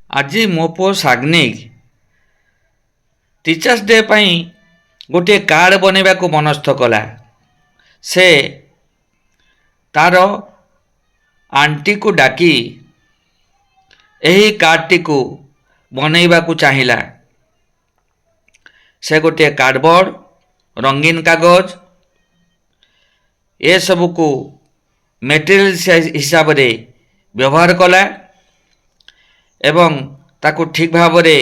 ଆଜି ମୋ ପୁଅ ସାଗ୍ନିକ ଟିଚର୍ସ ଡେ ପାଇଁ ଗୋଟିଏ କାର୍ଡ଼ ବନେଇବାକୁ ମନସ୍ଥ କଲା। ସେ ତାର ଆଣ୍ଟିକୁ ଡାକି ଏହି କାର୍ଡ଼ଟିକୁ ବନେଇବାକୁ ଚାହିଁଲା। ସେ ଗୋଟିଏ କାର୍ଡ଼ବୋର୍ଡ଼, ରଙ୍ଗୀନ କାଗଜ ଏସବୁକୁ ମେଟେରିଆଲ ହିସାବରେ ବ୍ୟବହାର କଲା ଏବଂ ତାକୁ ଠିକ୍ ଭାବରେ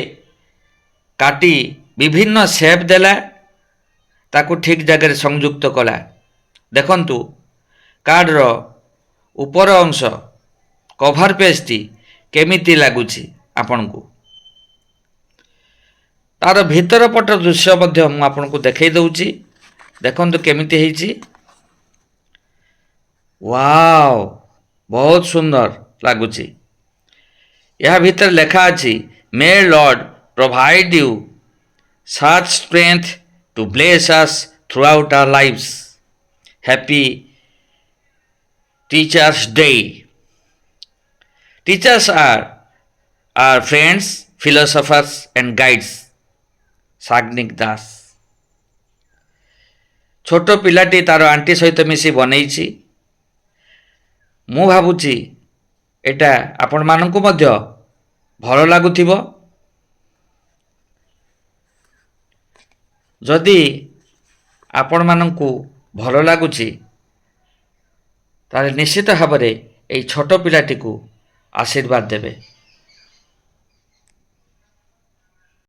କାଟି ବିଭିନ୍ନ ସେପ୍ ଦେଲା, ତାକୁ ଠିକ୍ ଜାଗାରେ ସଂଯୁକ୍ତ କଲା। ଦେଖନ୍ତୁ କାର୍ଡ଼ର ଉପର ଅଂଶ କଭର ପେଜଟି କେମିତି ଲାଗୁଛି ଆପଣଙ୍କୁ। ତାର ଭିତର ପଟ ଦୃଶ୍ୟ ମଧ୍ୟ ମୁଁ ଆପଣଙ୍କୁ ଦେଖାଇ ଦେଉଛି। ଦେଖନ୍ତୁ କେମିତି ହେଇଛି। ୱାଓ, ବହୁତ ସୁନ୍ଦର ଲାଗୁଛି। ଏହା ଭିତରେ ଲେଖା ଅଛି, may Lord provide you such strength to bless us throughout our lives. Happy Teachers Day. Teachers are our friends, philosophers and guides. Sagnik Das. ଛୋଟ ପିଲାଟି ତାର ଆଣ୍ଟି ସହିତ ମିଶି ବନେଇଛି। ମୁଁ ଭାବୁଛି ଏଟା ଆପଣମାନଙ୍କୁ ମଧ୍ୟ ଭଲ ଲାଗୁଥିବ। ଯଦି ଆପଣମାନଙ୍କୁ ଭଲ ଲାଗୁଛି ତାହେଲେ ନିଶ୍ଚିତ ଭାବରେ ଏହି ଛୋଟ ପିଲାଟିକୁ ଆଶୀର୍ବାଦ ଦେବେ।